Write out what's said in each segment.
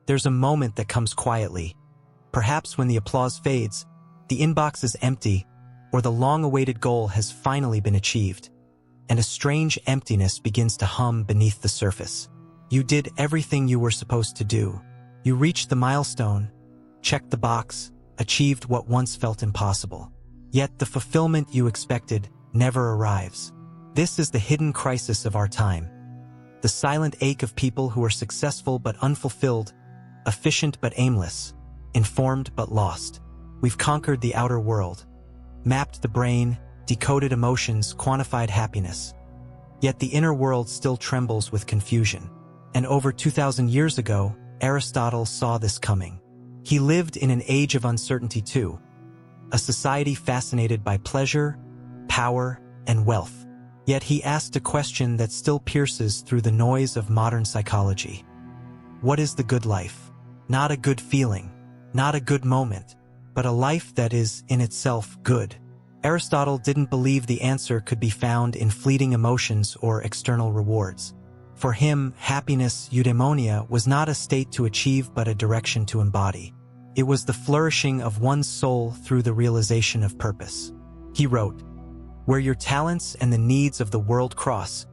There's a moment that comes quietly. Perhaps when the applause fades, the inbox is empty, or the long-awaited goal has finally been achieved, and a strange emptiness begins to hum beneath the surface. You did everything you were supposed to do. You reached the milestone, checked the box, achieved what once felt impossible. Yet the fulfillment you expected never arrives. This is the hidden crisis of our time. The silent ache of people who are successful but unfulfilled, efficient but aimless, informed but lost. We've conquered the outer world, mapped the brain, decoded emotions, quantified happiness. Yet the inner world still trembles with confusion. And over 2,000 years ago, Aristotle saw this coming. He lived in an age of uncertainty too, a society fascinated by pleasure, power, and wealth. Yet he asked a question that still pierces through the noise of modern psychology. What is the good life? Not a good feeling, not a good moment, but a life that is, in itself, good. Aristotle didn't believe the answer could be found in fleeting emotions or external rewards. For him, happiness, Eudaimonia, was not a state to achieve but a direction to embody. It was the flourishing of one's soul through the realization of purpose. He wrote, "Where your talents and the needs of the world cross,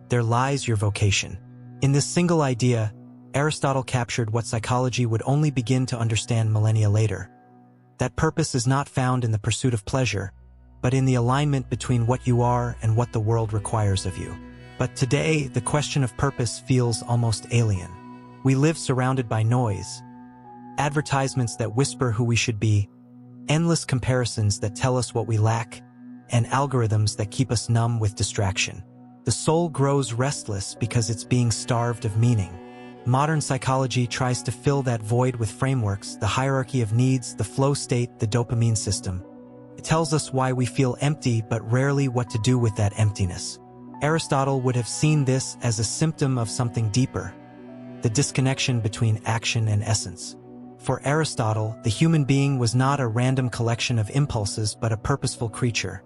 there lies your vocation." In this single idea, Aristotle captured what psychology would only begin to understand millennia later. That purpose is not found in the pursuit of pleasure, but in the alignment between what you are and what the world requires of you. But today, the question of purpose feels almost alien. We live surrounded by noise, advertisements that whisper who we should be, endless comparisons that tell us what we lack, and algorithms that keep us numb with distraction. The soul grows restless because it's being starved of meaning. Modern psychology tries to fill that void with frameworks, the hierarchy of needs, the flow state, the dopamine system. It tells us why we feel empty but rarely what to do with that emptiness. Aristotle would have seen this as a symptom of something deeper, the disconnection between action and essence. For Aristotle, the human being was not a random collection of impulses but a purposeful creature,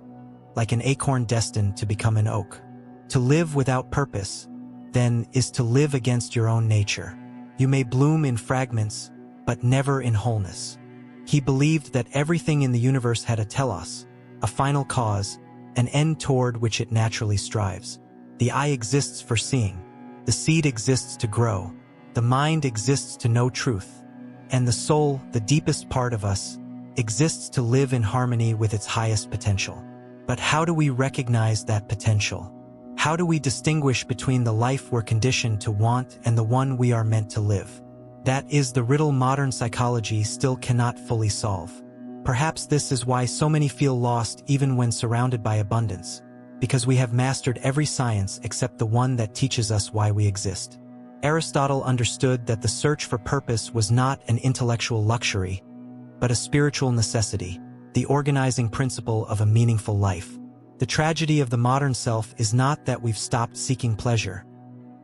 like an acorn destined to become an oak. To live without purpose, then, is to live against your own nature. You may bloom in fragments, but never in wholeness. He believed that everything in the universe had a telos, a final cause, an end toward which it naturally strives. The eye exists for seeing, the seed exists to grow, the mind exists to know truth, and the soul, the deepest part of us, exists to live in harmony with its highest potential. But how do we recognize that potential? How do we distinguish between the life we're conditioned to want and the one we are meant to live? That is the riddle modern psychology still cannot fully solve. Perhaps this is why so many feel lost even when surrounded by abundance, because we have mastered every science except the one that teaches us why we exist. Aristotle understood that the search for purpose was not an intellectual luxury, but a spiritual necessity, the organizing principle of a meaningful life. The tragedy of the modern self is not that we've stopped seeking pleasure,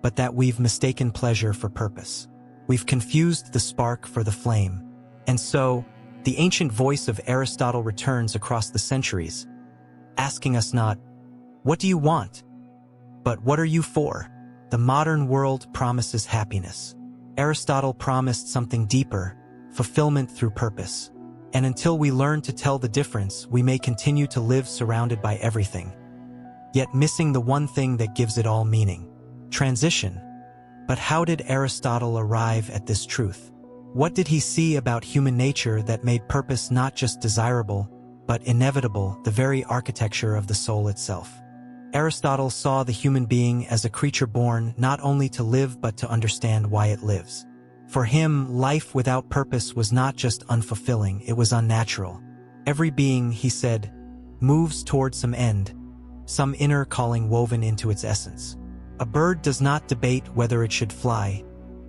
but that we've mistaken pleasure for purpose. We've confused the spark for the flame. And so, the ancient voice of Aristotle returns across the centuries, asking us not, "What do you want?" but "What are you for?" The modern world promises happiness. Aristotle promised something deeper, fulfillment through purpose. And until we learn to tell the difference, we may continue to live surrounded by everything, yet missing the one thing that gives it all meaning: transition. But how did Aristotle arrive at this truth? What did he see about human nature that made purpose not just desirable, but inevitable, the very architecture of the soul itself? Aristotle saw the human being as a creature born not only to live but to understand why it lives. For him, life without purpose was not just unfulfilling, it was unnatural. Every being, he said, moves toward some end, some inner calling woven into its essence. A bird does not debate whether it should fly.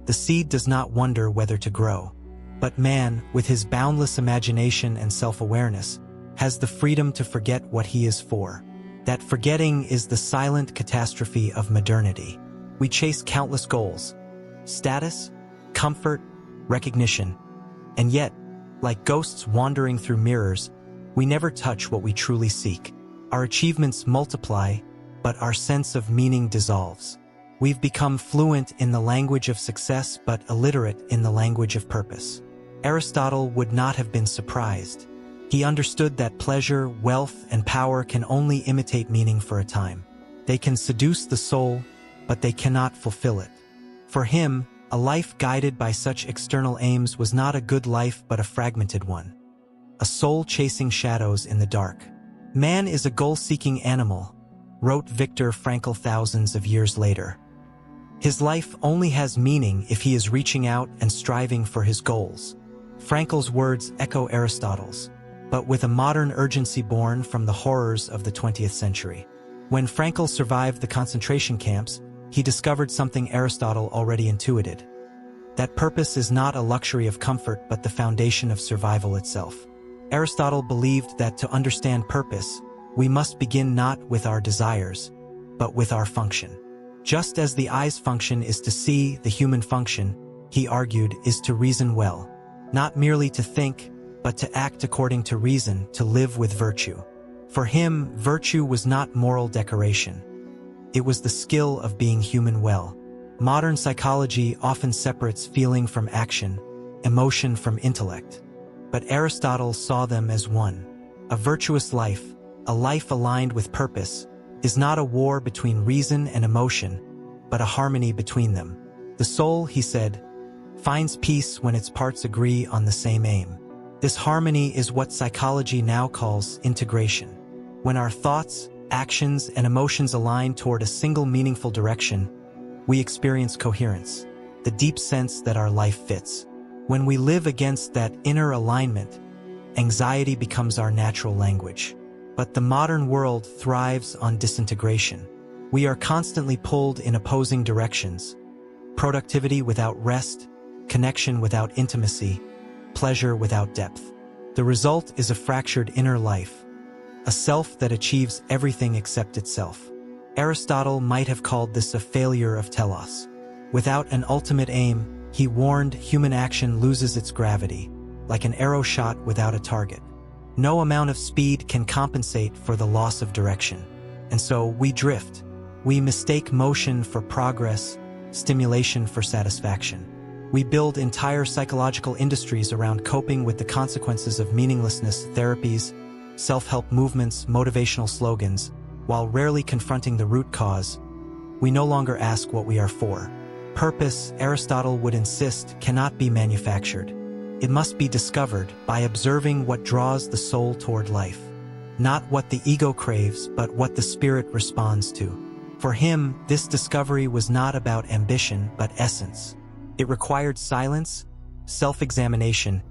The seed does not wonder whether to grow. But man, with his boundless imagination and self-awareness, has the freedom to forget what he is for. That forgetting is the silent catastrophe of modernity. We chase countless goals: status, comfort, recognition. And yet, like ghosts wandering through mirrors, we never touch what we truly seek. Our achievements multiply, but our sense of meaning dissolves. We've become fluent in the language of success but illiterate in the language of purpose. Aristotle would not have been surprised. He understood that pleasure, wealth, and power can only imitate meaning for a time. They can seduce the soul, but they cannot fulfill it. For him, a life guided by such external aims was not a good life but a fragmented one. A soul chasing shadows in the dark. Man is a goal-seeking animal, wrote Viktor Frankl thousands of years later. His life only has meaning if he is reaching out and striving for his goals. Frankl's words echo Aristotle's, but with a modern urgency born from the horrors of the 20th century. When Frankl survived the concentration camps, he discovered something Aristotle already intuited. That purpose is not a luxury of comfort but the foundation of survival itself. Aristotle believed that to understand purpose, we must begin not with our desires, but with our function. Just as the eye's function is to see, the human function, he argued, is to reason well. Not merely to think, but to act according to reason, to live with virtue. For him, virtue was not moral decoration. It was the skill of being human well. Modern psychology often separates feeling from action, emotion from intellect. But Aristotle saw them as one. A virtuous life, a life aligned with purpose, is not a war between reason and emotion, but a harmony between them. The soul, he said, finds peace when its parts agree on the same aim. This harmony is what psychology now calls integration. When our thoughts, actions, and emotions align toward a single meaningful direction, we experience coherence, the deep sense that our life fits. When we live against that inner alignment, anxiety becomes our natural language. But the modern world thrives on disintegration. We are constantly pulled in opposing directions. Productivity without rest, connection without intimacy, pleasure without depth. The result is a fractured inner life, a self that achieves everything except itself. Aristotle might have called this a failure of telos. Without an ultimate aim, he warned, human action loses its gravity, like an arrow shot without a target. No amount of speed can compensate for the loss of direction. And so we drift. We mistake motion for progress, stimulation for satisfaction. We build entire psychological industries around coping with the consequences of meaninglessness, therapies, self-help movements, motivational slogans, while rarely confronting the root cause. We no longer ask what we are for. Purpose, Aristotle would insist, cannot be manufactured. It must be discovered by observing what draws the soul toward life. Not what the ego craves, but what the spirit responds to. For him, this discovery was not about ambition, but essence. It required silence, self-examination,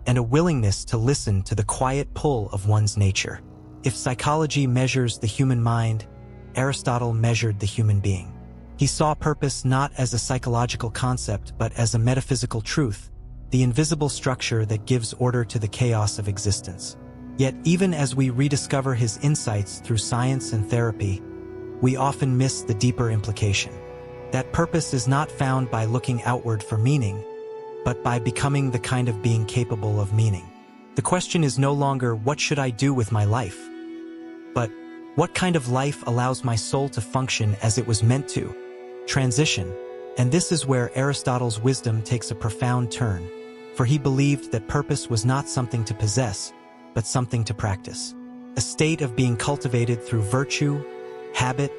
and a willingness to listen to the quiet pull of one's nature. If psychology measures the human mind, Aristotle measured the human being. He saw purpose not as a psychological concept, but as a metaphysical truth, the invisible structure that gives order to the chaos of existence. Yet even as we rediscover his insights through science and therapy, we often miss the deeper implication. That purpose is not found by looking outward for meaning, but by becoming the kind of being capable of meaning. The question is no longer, what should I do with my life? But what kind of life allows my soul to function as it was meant to? Transition. And this is where Aristotle's wisdom takes a profound turn, for he believed that purpose was not something to possess, but something to practice. A state of being cultivated through virtue, habit,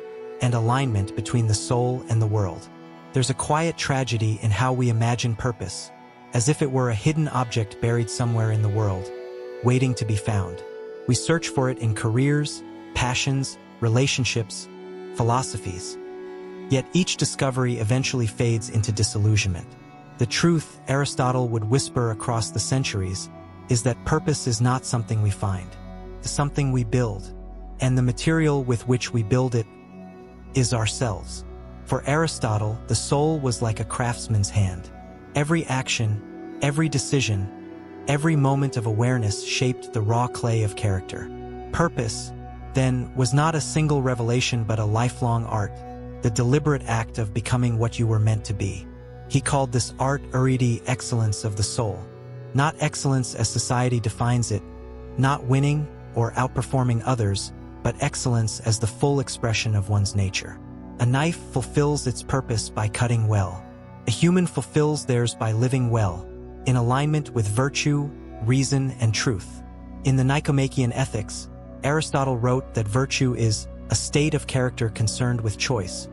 and alignment between the soul and the world. There's a quiet tragedy in how we imagine purpose, as if it were a hidden object buried somewhere in the world, waiting to be found. We search for it in careers, passions, relationships, philosophies. Yet each discovery eventually fades into disillusionment. The truth, Aristotle would whisper across the centuries, is that purpose is not something we find. It's something we build, and the material with which we build it is ourselves. For Aristotle, the soul was like a craftsman's hand. Every action, every decision, every moment of awareness shaped the raw clay of character. Purpose, then, was not a single revelation but a lifelong art, the deliberate act of becoming what you were meant to be. He called this art erudite excellence of the soul. Not excellence as society defines it, not winning or outperforming others, but excellence as the full expression of one's nature. A knife fulfills its purpose by cutting well. A human fulfills theirs by living well, in alignment with virtue, reason, and truth. In the Nicomachean Ethics, Aristotle wrote that virtue is a state of character concerned with choice,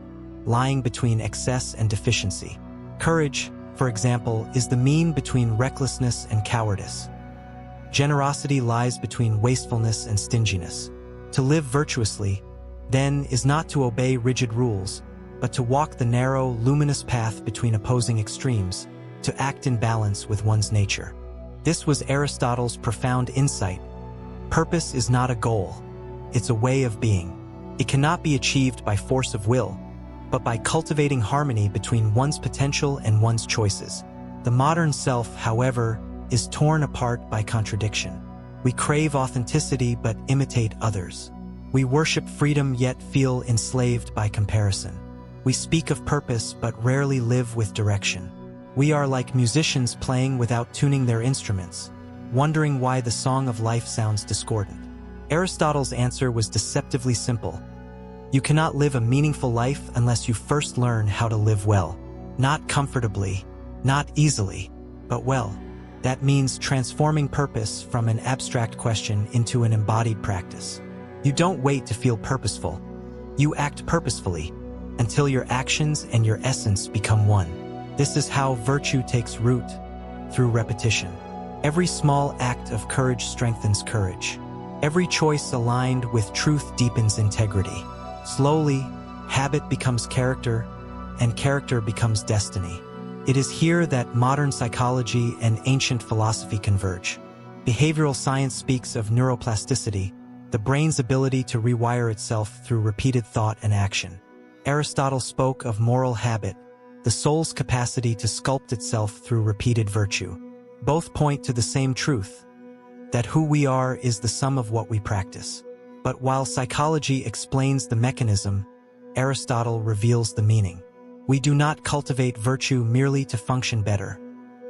lying between excess and deficiency. Courage, for example, is the mean between recklessness and cowardice. Generosity lies between wastefulness and stinginess. To live virtuously, then, is not to obey rigid rules, but to walk the narrow, luminous path between opposing extremes, to act in balance with one's nature. This was Aristotle's profound insight. Purpose is not a goal, it's a way of being. It cannot be achieved by force of will, but by cultivating harmony between one's potential and one's choices. The modern self, however, is torn apart by contradiction. We crave authenticity but imitate others. We worship freedom yet feel enslaved by comparison. We speak of purpose but rarely live with direction. We are like musicians playing without tuning their instruments, wondering why the song of life sounds discordant. Aristotle's answer was deceptively simple. You cannot live a meaningful life unless you first learn how to live well. Not comfortably, not easily, but well. That means transforming purpose from an abstract question into an embodied practice. You don't wait to feel purposeful. You act purposefully until your actions and your essence become one. This is how virtue takes root, through repetition. Every small act of courage strengthens courage. Every choice aligned with truth deepens integrity. Slowly, habit becomes character, and character becomes destiny. It is here that modern psychology and ancient philosophy converge. Behavioral science speaks of neuroplasticity, the brain's ability to rewire itself through repeated thought and action. Aristotle spoke of moral habit, the soul's capacity to sculpt itself through repeated virtue. Both point to the same truth, that who we are is the sum of what we practice. But while psychology explains the mechanism, Aristotle reveals the meaning. We do not cultivate virtue merely to function better,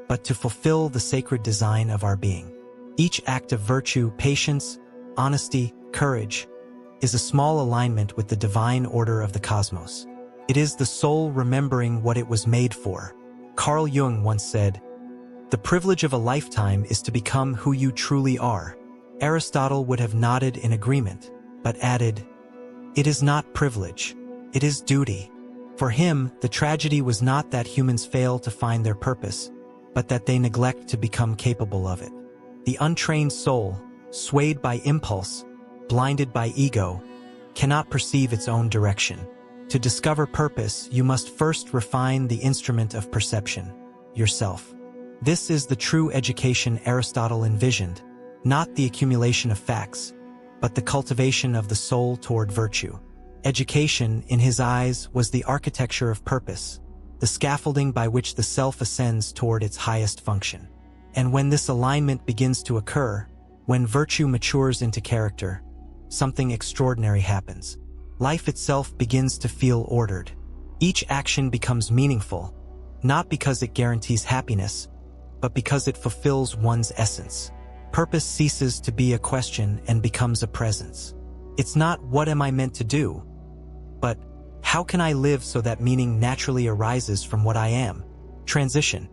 but to fulfill the sacred design of our being. Each act of virtue, patience, honesty, courage, is a small alignment with the divine order of the cosmos. It is the soul remembering what it was made for. Carl Jung once said, "The privilege of a lifetime is to become who you truly are." Aristotle would have nodded in agreement, but added, "It is not privilege, it is duty." For him, the tragedy was not that humans fail to find their purpose, but that they neglect to become capable of it. The untrained soul, swayed by impulse, blinded by ego, cannot perceive its own direction. To discover purpose, you must first refine the instrument of perception, yourself. This is the true education Aristotle envisioned, not the accumulation of facts, but the cultivation of the soul toward virtue. Education, in his eyes, was the architecture of purpose, the scaffolding by which the self ascends toward its highest function. And when this alignment begins to occur, when virtue matures into character, something extraordinary happens. Life itself begins to feel ordered. Each action becomes meaningful, not because it guarantees happiness, but because it fulfills one's essence. Purpose ceases to be a question and becomes a presence. It's not "what am I meant to do?" but "how can I live so that meaning naturally arises from what I am?" Transition.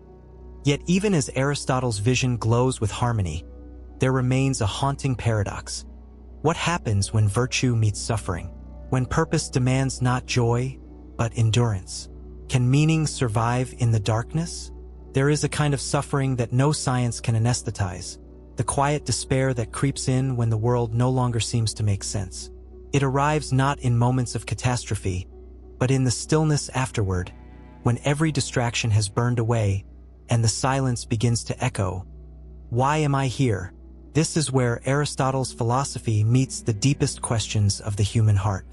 Yet even as Aristotle's vision glows with harmony, there remains a haunting paradox. What happens when virtue meets suffering? When purpose demands not joy, but endurance? Can meaning survive in the darkness? There is a kind of suffering that no science can anesthetize, the quiet despair that creeps in when the world no longer seems to make sense. It arrives not in moments of catastrophe, but in the stillness afterward, when every distraction has burned away and the silence begins to echo. Why am I here? This is where Aristotle's philosophy meets the deepest questions of the human heart.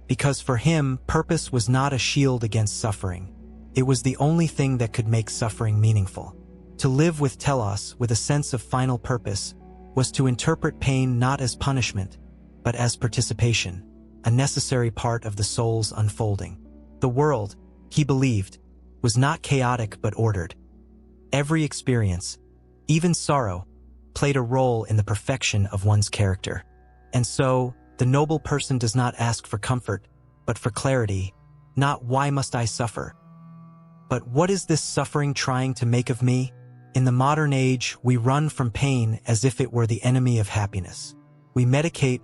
Because for him, purpose was not a shield against suffering. It was the only thing that could make suffering meaningful. To live with telos, with a sense of final purpose, was to interpret pain not as punishment, but as participation, a necessary part of the soul's unfolding. The world, he believed, was not chaotic but ordered. Every experience, even sorrow, played a role in the perfection of one's character. And so, the noble person does not ask for comfort, but for clarity, Not why must I suffer, but what is this suffering trying to make of me? In the modern age, we run from pain as if it were the enemy of happiness. We medicate,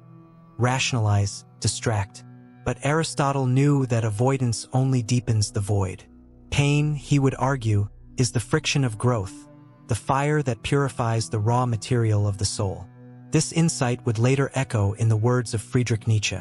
rationalize, distract. But Aristotle knew that avoidance only deepens the void. Pain, he would argue, is the friction of growth, the fire that purifies the raw material of the soul. This insight would later echo in the words of Friedrich Nietzsche.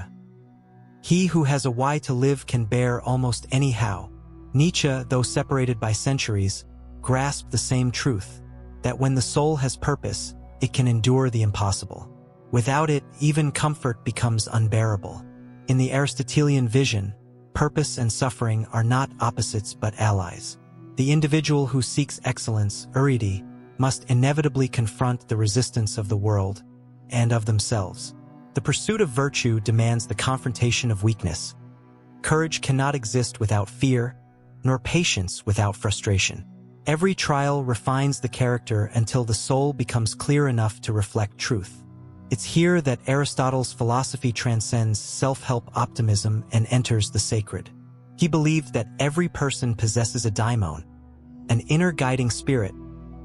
He who has a why to live can bear almost any how. Nietzsche, though separated by centuries, grasped the same truth, that when the soul has purpose, it can endure the impossible. Without it, even comfort becomes unbearable. In the Aristotelian vision, purpose and suffering are not opposites but allies. The individual who seeks excellence, Eudaimonia, must inevitably confront the resistance of the world and of themselves. The pursuit of virtue demands the confrontation of weakness. Courage cannot exist without fear, nor patience without frustration. Every trial refines the character until the soul becomes clear enough to reflect truth. It's here that Aristotle's philosophy transcends self-help optimism and enters the sacred. He believed that every person possesses a daimon, an inner guiding spirit,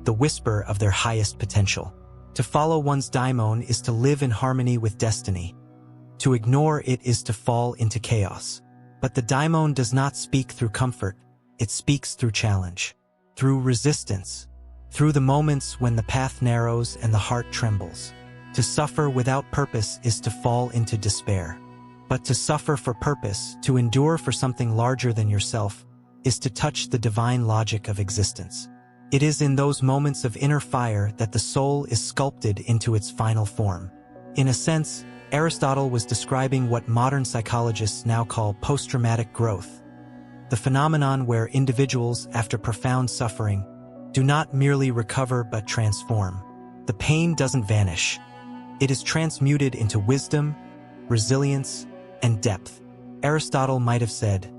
the whisper of their highest potential. To follow one's daimon is to live in harmony with destiny. To ignore it is to fall into chaos. But the daimon does not speak through comfort, it speaks through challenge, through resistance, through the moments when the path narrows and the heart trembles. To suffer without purpose is to fall into despair. But to suffer for purpose, to endure for something larger than yourself, is to touch the divine logic of existence. It is in those moments of inner fire that the soul is sculpted into its final form. In a sense, Aristotle was describing what modern psychologists now call post-traumatic growth, the phenomenon where individuals, after profound suffering, do not merely recover but transform. The pain doesn't vanish. It is transmuted into wisdom, resilience, and depth. Aristotle might have said,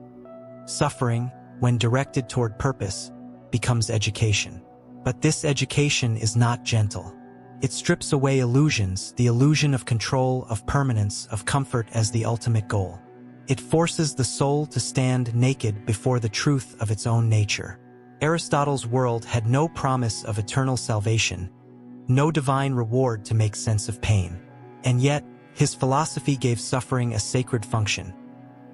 suffering, when directed toward purpose, becomes education. But this education is not gentle. It strips away illusions, the illusion of control, of permanence, of comfort as the ultimate goal. It forces the soul to stand naked before the truth of its own nature. Aristotle's world had no promise of eternal salvation, no divine reward to make sense of pain. And yet, his philosophy gave suffering a sacred function.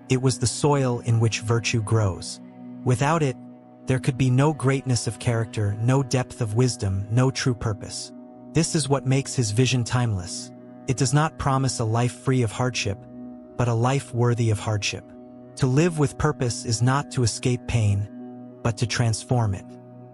It was the soil in which virtue grows. Without it, there could be no greatness of character, no depth of wisdom, no true purpose. This is what makes his vision timeless. It does not promise a life free of hardship, but a life worthy of hardship. To live with purpose is not to escape pain, but to transform it,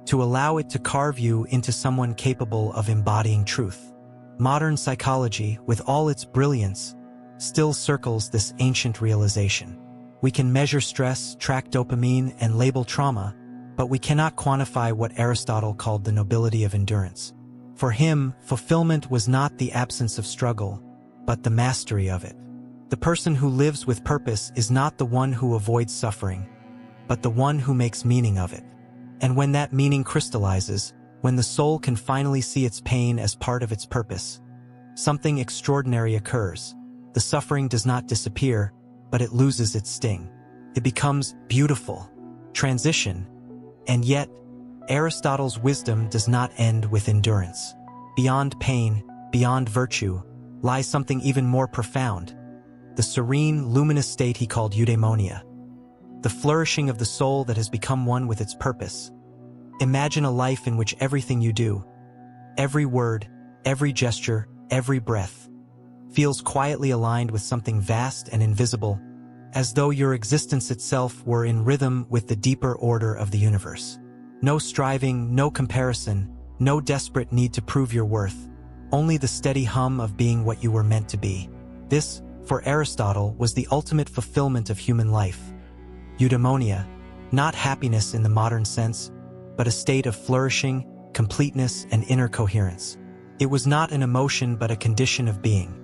to allow it to carve you into someone capable of embodying truth. Modern psychology, with all its brilliance, still circles this ancient realization. We can measure stress, track dopamine, and label trauma, but we cannot quantify what Aristotle called the nobility of endurance. For him, fulfillment was not the absence of struggle, but the mastery of it. The person who lives with purpose is not the one who avoids suffering, but the one who makes meaning of it. And when that meaning crystallizes, when the soul can finally see its pain as part of its purpose, something extraordinary occurs. The suffering does not disappear, but it loses its sting. It becomes beautiful, transition, and yet, Aristotle's wisdom does not end with endurance. Beyond pain, beyond virtue, lies something even more profound, the serene, luminous state he called Eudaimonia, the flourishing of the soul that has become one with its purpose. Imagine a life in which everything you do, every word, every gesture, every breath, feels quietly aligned with something vast and invisible, as though your existence itself were in rhythm with the deeper order of the universe. No striving, no comparison, no desperate need to prove your worth, only the steady hum of being what you were meant to be. This, for Aristotle, was the ultimate fulfillment of human life. Eudaimonia, not happiness in the modern sense, but a state of flourishing, completeness, and inner coherence. It was not an emotion but a condition of being.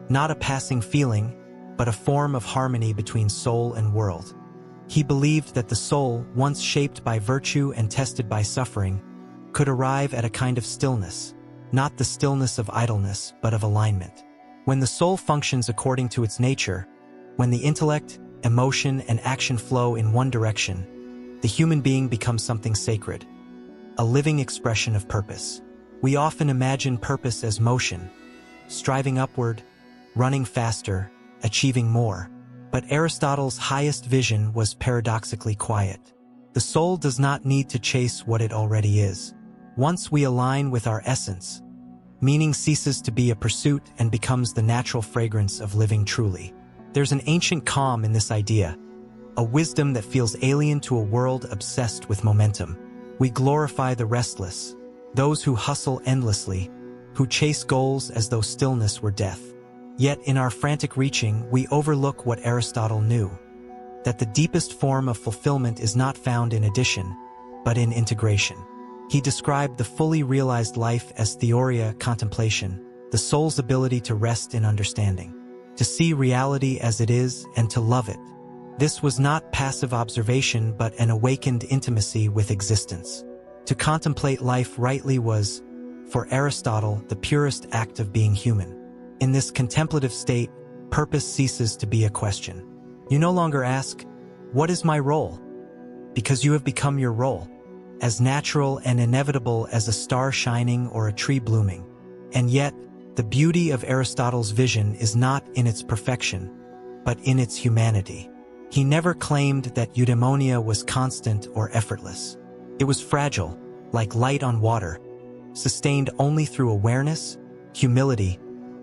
Not a passing feeling, but a form of harmony between soul and world. He believed that the soul, once shaped by virtue and tested by suffering, could arrive at a kind of stillness, not the stillness of idleness, but of alignment. When the soul functions according to its nature, when the intellect, emotion, and action flow in one direction, the human being becomes something sacred, a living expression of purpose. We often imagine purpose as motion, striving upward, running faster, achieving more. But Aristotle's highest vision was paradoxically quiet. The soul does not need to chase what it already is. Once we align with our essence, meaning ceases to be a pursuit and becomes the natural fragrance of living truly. There's an ancient calm in this idea, a wisdom that feels alien to a world obsessed with momentum. We glorify the restless, those who hustle endlessly, who chase goals as though stillness were death. Yet in our frantic reaching, we overlook what Aristotle knew, that the deepest form of fulfillment is not found in addition, but in integration. He described the fully realized life as theoria, contemplation, the soul's ability to rest in understanding, to see reality as it is and to love it. This was not passive observation but an awakened intimacy with existence. To contemplate life rightly was, for Aristotle, the purest act of being human. In this contemplative state, purpose ceases to be a question. You no longer ask, "What is my role?" Because you have become your role, as natural and inevitable as a star shining or a tree blooming. And yet, the beauty of Aristotle's vision is not in its perfection, but in its humanity. He never claimed that Eudaimonia was constant or effortless. It was fragile, like light on water, sustained only through awareness, humility,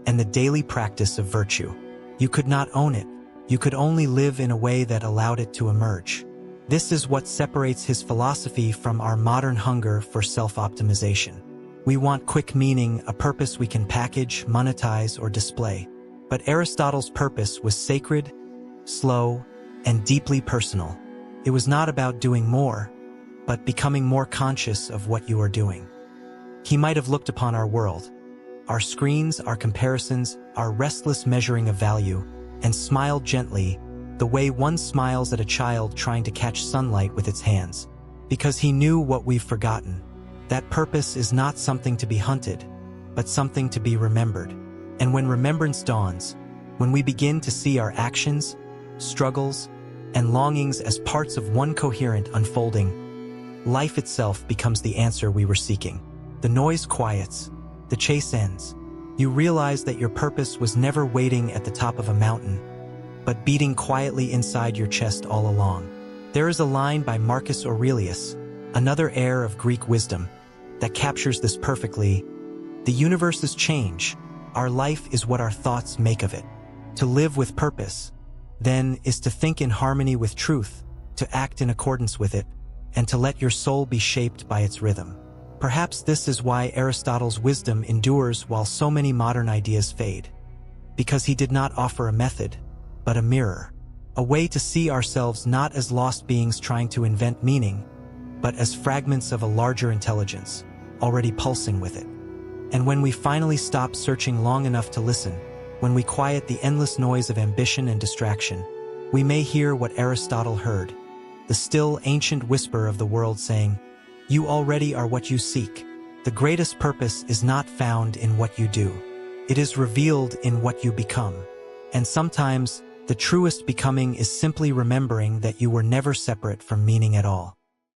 and the daily practice of virtue. You could not own it. You could only live in a way that allowed it to emerge. This is what separates his philosophy from our modern hunger for self-optimization. We want quick meaning, a purpose we can package, monetize, or display. But Aristotle's purpose was sacred, slow, and deeply personal. It was not about doing more, but becoming more conscious of what you are doing. He might have looked upon our world, our screens, our comparisons, our restless measuring of value, and smiled gently, the way one smiles at a child trying to catch sunlight with its hands. Because he knew what we've forgotten, that purpose is not something to be hunted, but something to be remembered. And when remembrance dawns, when we begin to see our actions, struggles, and longings as parts of one coherent unfolding, life itself becomes the answer we were seeking. The noise quiets, the chase ends. You realize that your purpose was never waiting at the top of a mountain, but beating quietly inside your chest all along. There is a line by Marcus Aurelius, another heir of Greek wisdom, that captures this perfectly. The universe is change. Our life is what our thoughts make of it. To live with purpose, then, is to think in harmony with truth, to act in accordance with it, and to let your soul be shaped by its rhythm. Perhaps this is why Aristotle's wisdom endures while so many modern ideas fade. Because he did not offer a method, but a mirror, a way to see ourselves not as lost beings trying to invent meaning, but as fragments of a larger intelligence, already pulsing with it. And when we finally stop searching long enough to listen, when we quiet the endless noise of ambition and distraction, we may hear what Aristotle heard, the still ancient whisper of the world saying, "You already are what you seek." The greatest purpose is not found in what you do. It is revealed in what you become. And sometimes, the truest becoming is simply remembering that you were never separate from meaning at all.